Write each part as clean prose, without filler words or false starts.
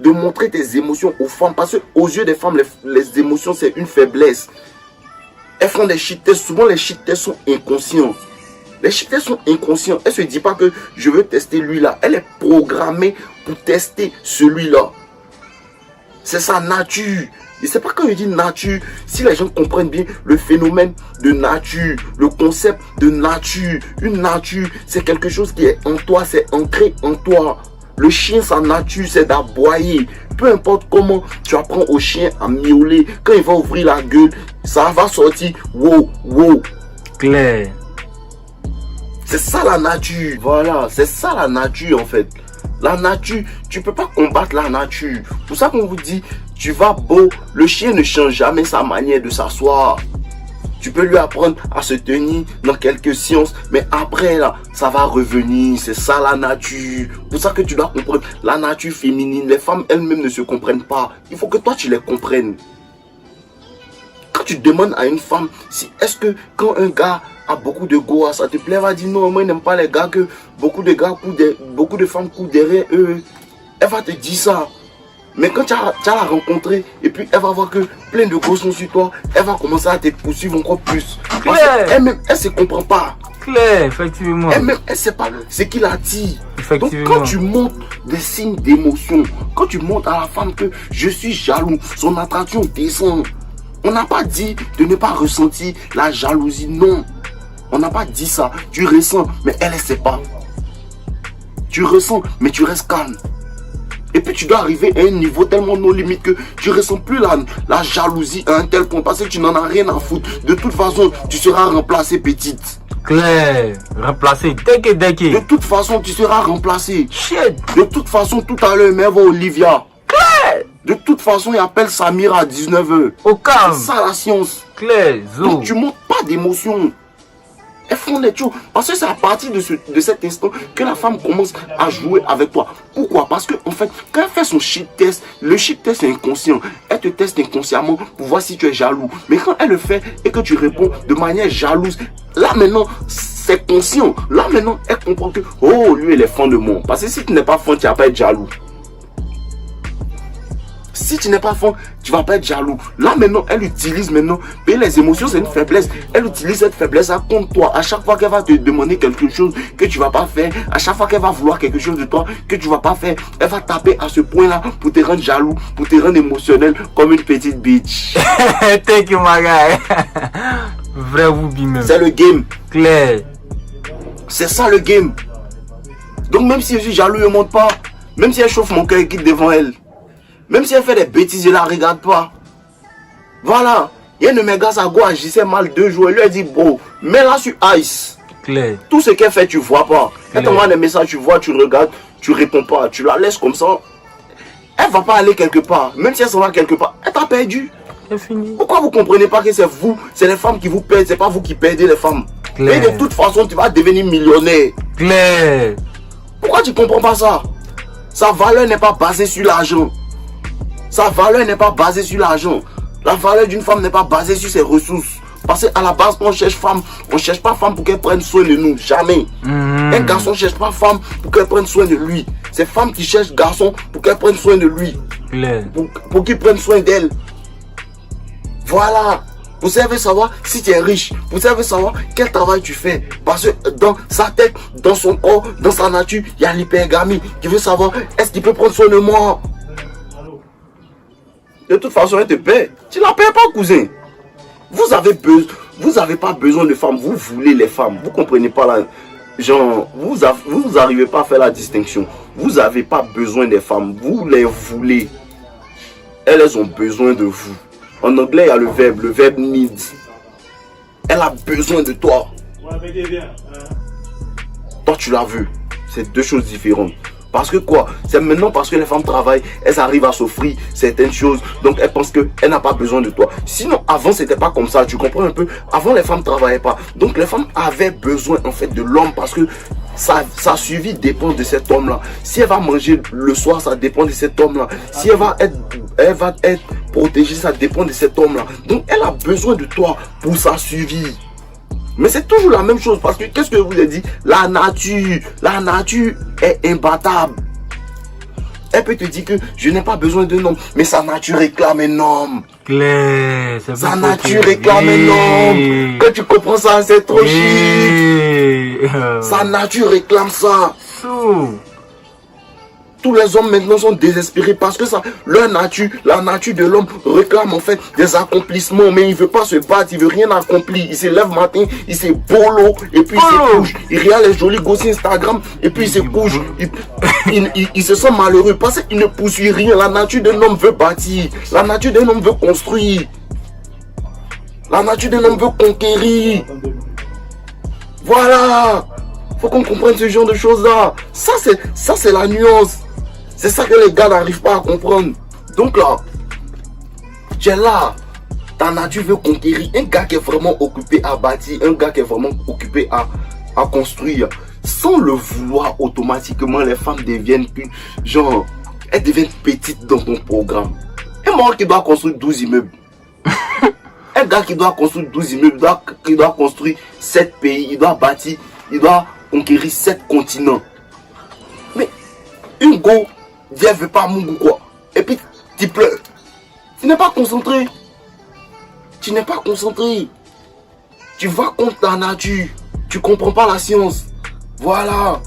de montrer tes émotions aux femmes. Parce qu'aux yeux des femmes, les émotions, c'est une faiblesse. Elles font des shit tests. Souvent, les shit tests sont inconscients. Les shit tests sont inconscients. Elle ne se dit pas que je veux tester lui-là. Elle est programmée pour tester celui-là. C'est sa nature. Et c'est pas quand je dis nature, si les gens comprennent bien le phénomène de nature, le concept de nature. Une nature, c'est quelque chose qui est en toi, c'est ancré en toi. Le chien, sa nature, c'est d'aboyer. Peu importe comment tu apprends au chien à miauler, quand il va ouvrir la gueule, ça va sortir wow, wow. Clair. C'est ça la nature. Voilà, c'est ça la nature en fait. La nature, tu peux pas combattre la nature. Pour ça qu'on vous dit, tu vas beau, le chien ne change jamais sa manière de s'asseoir. Tu peux lui apprendre à se tenir dans quelques séances, mais après là, ça va revenir. C'est ça la nature. Pour ça que tu dois comprendre la nature féminine. Les femmes elles-mêmes ne se comprennent pas. Il faut que toi tu les comprennes. Quand tu demandes à une femme, si est-ce que quand un gars a beaucoup de goût, ça te plaît, elle va dire non, moi je n'aime pas les gars que beaucoup de femmes courent derrière eux. Elle va te dire ça. Mais quand tu as la rencontrée et puis elle va voir que plein de gosses sont sur toi, elle va commencer à te poursuivre encore plus. Parce qu'elle-même, elle ne se comprend pas. Clair, effectivement. Elle-même, elle ne sait pas ce qui l'attire. Donc Effectivement. quand tu montres des signes d'émotion, quand tu montres à la femme que je suis jaloux, son attraction descend. On n'a pas dit de ne pas ressentir la jalousie, non. On n'a pas dit ça. Tu ressens, mais elle ne sait pas. Tu ressens, mais tu restes calme. Et puis tu dois arriver à un niveau tellement non limite que tu ne ressens plus la jalousie à un tel point. Parce que tu n'en as rien à foutre. De toute façon, tu seras remplacée petite. Clair. Remplacé. De toute façon, tu seras remplacée. Shit. De toute façon, tout à l'heure, mais elle va Olivia. Claire. De toute façon, il appelle Samira à 19h. Au calme. C'est ça la science. Clair. Zo. Donc tu ne montres pas d'émotion. Elles font des choses. Parce que c'est à partir de cet instant que la femme commence à jouer avec toi. Pourquoi? Parce que en fait, quand elle fait son shit test, le shit test est inconscient. Elle te teste inconsciemment pour voir si tu es jaloux. Mais quand elle le fait et que tu réponds de manière jalouse, là maintenant, c'est conscient. Là maintenant, elle comprend que, oh, lui, il est fan de moi. Parce que si tu n'es pas fan, tu ne vas pas être jaloux. Si tu n'es pas fan, tu ne vas pas être jaloux. Là maintenant, elle utilise maintenant. Et les émotions, c'est une faiblesse. Elle utilise cette faiblesse contre toi. À chaque fois qu'elle va te demander quelque chose que tu ne vas pas faire, à chaque fois qu'elle va vouloir quelque chose de toi que tu ne vas pas faire, elle va taper à ce point-là pour te rendre jaloux, pour te rendre émotionnel comme une petite bitch. Thank you, my guy. Vrai ou même. C'est le game. Clair. C'est ça le game. Donc même si je suis jaloux, je ne monte pas. Même si elle chauffe mon cœur et quitte devant elle. Même si elle fait des bêtises, je ne la regarde pas. Voilà. Il y a une de mes gars, sa go agissait mal 2 jours. Elle lui a dit, bro, mets-la sur ice. Clair. Tout ce qu'elle fait, tu ne vois pas. Elle t'envoie des messages, tu vois, tu regardes, tu ne réponds pas. Tu la laisses comme ça. Elle ne va pas aller quelque part. Même si elle s'en va quelque part, elle t'a perdu. C'est fini. Pourquoi vous ne comprenez pas que c'est vous, c'est les femmes qui vous perdent, c'est pas vous qui perdez les femmes. Claire. Et de toute façon, tu vas devenir millionnaire. Clair. Pourquoi tu ne comprends pas ça? Sa valeur n'est pas basée sur l'argent. Sa valeur n'est pas basée sur l'argent. La valeur d'une femme n'est pas basée sur ses ressources. Parce qu'à la base, on cherche femme. On ne cherche pas femme pour qu'elle prenne soin de nous. Jamais. Un garçon ne cherche pas femme pour qu'elle prenne soin de lui. C'est femme qui cherche garçon pour qu'elle prenne soin de lui. Clair. Pour qu'il prenne soin d'elle. Voilà. Vous savez savoir si tu es riche. Vous savez savoir quel travail tu fais. Parce que dans sa tête, dans son corps, dans sa nature, il y a l'hypergamie qui veut savoir est-ce qu'il peut prendre soin de moi. De toute façon, elle te paie. Tu ne la payes pas, cousin. Vous avez pas besoin de femmes. Vous voulez les femmes. Vous ne comprenez pas là. Genre, vous n'arrivez pas à faire la distinction. Vous n'avez pas besoin des femmes. Vous les voulez. Elles ont besoin de vous. En anglais, il y a le verbe need. Elle a besoin de toi. Toi, tu la veux. C'est 2 choses différentes. Parce que quoi? C'est maintenant parce que les femmes travaillent, elles arrivent à s'offrir certaines choses. Donc elles pensent qu'elles n'ont pas besoin de toi. Sinon avant c'était pas comme ça, tu comprends un peu? Avant les femmes ne travaillaient pas. Donc les femmes avaient besoin en fait de l'homme parce que sa suivi dépend de cet homme là. Si elle va manger le soir, ça dépend de cet homme là. Si elle va être protégée, ça dépend de cet homme là. Donc elle a besoin de toi pour sa suivi. Mais c'est toujours la même chose parce que qu'est-ce que je vous ai dit? La nature est imbattable. Elle peut te dire que je n'ai pas besoin d'un homme, mais sa nature réclame un homme. Claire, c'est Sa nature réclame un homme. Quand tu comprends ça, c'est trop chic. Sa nature réclame ça. Tous les hommes maintenant sont désespérés parce que ça, leur nature, la nature de l'homme réclame en fait des accomplissements, mais il veut pas se battre, il veut rien accomplir. Il se lève matin, il se bolo et puis il se couche. Il regarde les jolis gosses Instagram et puis il se couche. Il se sent malheureux parce qu'il ne poursuit rien. La nature d'un homme veut bâtir, la nature d'un homme veut construire, la nature d'un homme veut conquérir. Voilà, faut qu'on comprenne ce genre de choses là. Ça c'est la nuance. C'est ça que les gars n'arrivent pas à comprendre. Donc là, tu es là, ta nature veut conquérir. Un gars qui est vraiment occupé à bâtir, un gars qui est vraiment occupé à construire. Sans le vouloir, automatiquement, les femmes deviennent plus, genre, elles deviennent petites dans ton programme. Un mort qui doit construire 12 immeubles. Un gars qui doit construire 12 immeubles, qui doit construire 7 pays, il doit bâtir, il doit conquérir 7 continents. Mais, une go, Dieu veut pas mon goût quoi. Et puis tu pleures. Tu n'es pas concentré. Tu n'es pas concentré. Tu vas contre ta nature. Tu comprends pas la science. Voilà.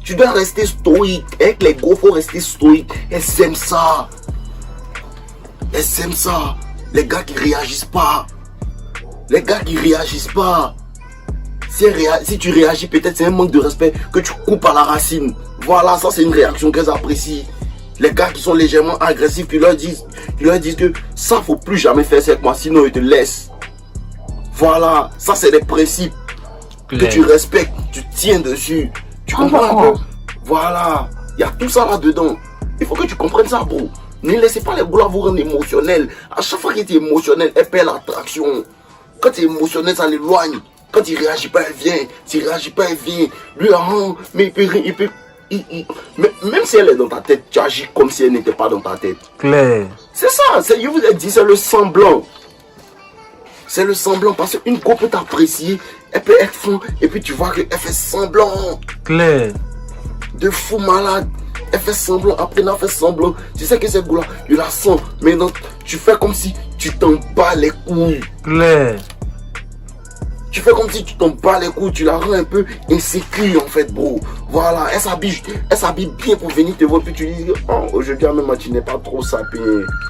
Tu dois rester stoïque. Avec les gros, faut rester stoïque. Elles aiment ça. Elles aiment ça. Les gars qui réagissent pas. Les gars qui réagissent pas. Si tu réagis, peut-être c'est un manque de respect que tu coupes à la racine. Voilà, ça c'est une réaction qu'elles apprécient. Les gars qui sont légèrement agressifs, qui leur disent que ça faut plus jamais faire ça avec moi, sinon ils te laissent. Voilà, ça c'est des principes que tu respectes, tu tiens dessus. Tu comprends un peu? Voilà, il y a tout ça là-dedans. Il faut que tu comprennes ça, bro. Ne laissez pas les gars vous rendre émotionnel. À chaque fois que tu es émotionnel, elle perd l'attraction. Quand tu es émotionnel, ça l'éloigne. Quand il réagit pas, elle vient. S'il réagit pas, elle vient. Lui, mais il peut. Même si elle est dans ta tête, tu agis comme si elle n'était pas dans ta tête. Claire. C'est ça, je vous ai dit, c'est le semblant. C'est le semblant parce qu'une go peut t'apprécier, elle peut être fou, et puis tu vois qu'elle fait semblant. Claire. De fou malade. Elle fait semblant, après elle fait semblant. Tu sais que cette go là, il la sent. Mais non, tu fais comme si tu t'en bats les couilles. Claire. Tu fais comme si tu t'en bats les couilles, tu la rends un peu insécure en fait, bro. Voilà, elle s'habille bien pour venir te voir, puis tu dis, oh, aujourd'hui même tu n'es pas trop sapé.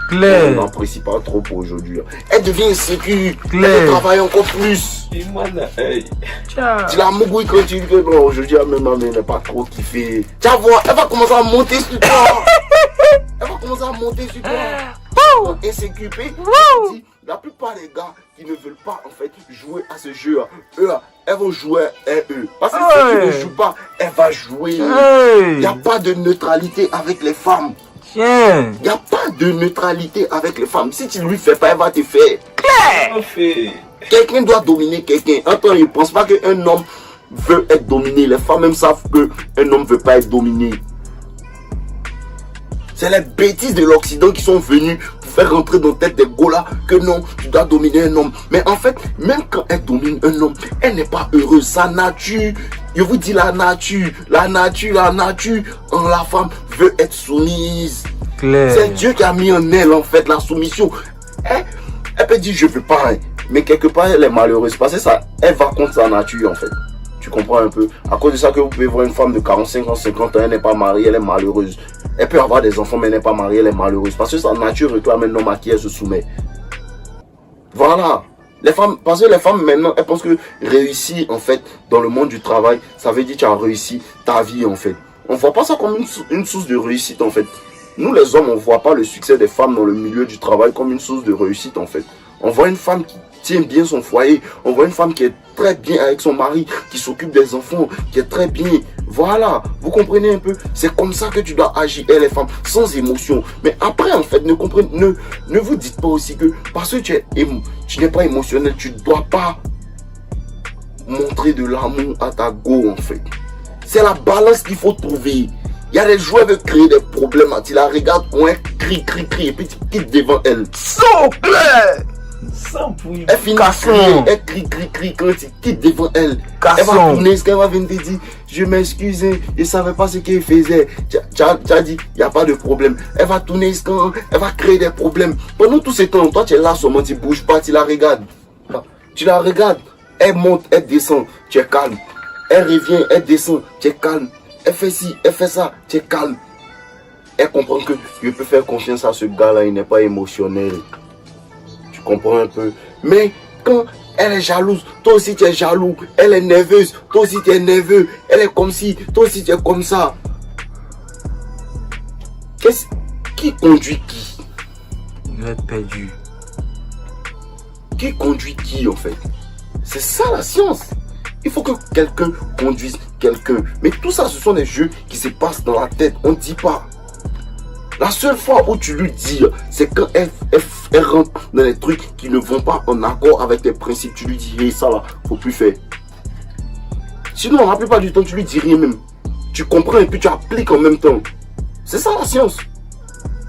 Claire. On n'apprécie pas trop pour aujourd'hui. Elle devient insécure. Claire. Elle travaille encore plus. Tu la mougouilles quand tu dis que bon, aujourd'hui même ma mère n'est pas trop kiffée. Tu vas voir, elle va commencer à monter sur toi. Elle va commencer à monter sur toi. Insécure. La plupart des gars qui ne veulent pas en fait jouer à ce jeu, eux, elles vont jouer à eux. Parce que si tu ne joues pas, elle va jouer. Il n'y a pas de neutralité avec les femmes. Il n'y a pas de neutralité avec les femmes. Si tu ne lui fais pas, elle va te faire. Quelqu'un doit dominer quelqu'un. Attends, il ne pense pas qu'un homme veut être dominé. Les femmes même savent qu'un homme ne veut pas être dominé. C'est les bêtises de l'Occident qui sont venues pour faire rentrer dans la tête des gars là que non, tu dois dominer un homme. Mais en fait, même quand elle domine un homme, elle n'est pas heureuse. Sa nature, je vous dis la nature, la femme veut être soumise. C'est Dieu qui a mis en elle en fait la soumission. Elle peut dire je veux pas, hein, mais quelque part elle est malheureuse parce que ça, elle va contre sa nature en fait. Tu comprends un peu? À cause de ça que vous pouvez voir une femme de 45 ans, 50 ans, elle n'est pas mariée, elle est malheureuse. Elle peut avoir des enfants mais elle n'est pas mariée, elle est malheureuse. Parce que sa nature réclame un homme à qui elle se soumet. Voilà. Les femmes, parce que les femmes maintenant, elles pensent que réussir en fait dans le monde du travail, ça veut dire que tu as réussi ta vie en fait. On ne voit pas ça comme une source de réussite en fait. Nous les hommes, on ne voit pas le succès des femmes dans le milieu du travail comme une source de réussite en fait. On voit une femme qui tient bien son foyer, on voit une femme qui est très bien avec son mari, qui s'occupe des enfants, qui est très bien. Voilà, vous comprenez un peu? C'est comme ça que tu dois agir, les femmes, sans émotion. Mais après, en fait, ne vous dites pas aussi que parce que tu n'es pas émotionnel, tu ne dois pas montrer de l'amour à ta go, en fait. C'est la balance qu'il faut trouver. Il y a des joueurs qui veulent créer des problèmes. Tu la regardes, ouais, crie, et puis tu quittes devant elle. So clair! Sans pouille. Elle finit de crier, elle crie quand tu quittes devant elle. Elle va tourner, ce qu'elle va venir te dire, je m'excuse, je ne savais pas ce qu'elle faisait. Tu as dit, il n'y a pas de problème. Elle va tourner, elle va créer des problèmes. Pendant tout ce temps, toi tu es là seulement, tu ne bouges pas, tu la regardes. Tu la regardes, elle monte, elle descend, tu es calme. Elle revient, elle descend, tu es calme. Elle fait ci, elle fait ça, tu es calme. Elle comprend que je peux faire confiance à ce gars-là, il n'est pas émotionnel. Tu comprends un peu. Mais quand elle est jalouse, toi aussi tu es jaloux. Elle est nerveuse, toi aussi tu es nerveux. Elle est comme ci, toi aussi tu es comme ça. Qui conduit qui? Vous êtes perdu. Qui conduit qui en fait? C'est ça la science. Il faut que quelqu'un conduise quelqu'un. Mais tout ça, ce sont des jeux qui se passent dans la tête. On ne dit pas. La seule fois où tu lui dis, c'est quand elle rentre dans les trucs qui ne vont pas en accord avec tes principes. Tu lui dis, hey, ça là, faut plus faire. Sinon, la plupart du temps, tu lui dis rien même. Tu comprends et puis tu appliques en même temps. C'est ça la science.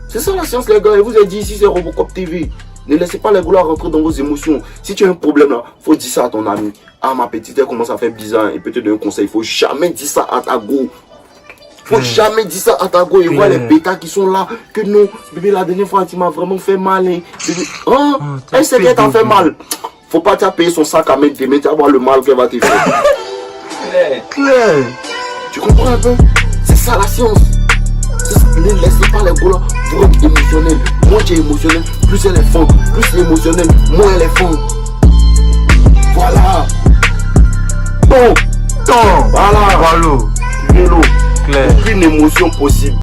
C'est ça la science, les gars. Je vous ai dit ici, c'est Robocop TV. Ne laissez pas les goulards rentrer dans vos émotions. Si tu as un problème là, faut dire ça à ton ami. Ah, ma petite, elle commence à faire bizarre. Et peut-être un conseil. Il faut jamais dire ça à ta go. Faut jamais dire ça à ta go et voir les bêtas qui sont là. Que non, bébé, la dernière fois, tu m'as vraiment fait mal. Hein. Bébé, hein? Elle sait qu'elle t'a fait mal. Faut pas t'as payé son sac à main, tu vas voir le mal qu'elle va te faire. Claire. Tu comprends un peu? C'est ça la science. Ne laissez pas les gars vous rendre émotionnel. Moins tu es émotionnel, plus elle est fond. Plus tu es émotionnel, moins elle est fond. Voilà. Bon. Ton. Voilà. Voilà. Vélo. Claire. Aucune émotion possible.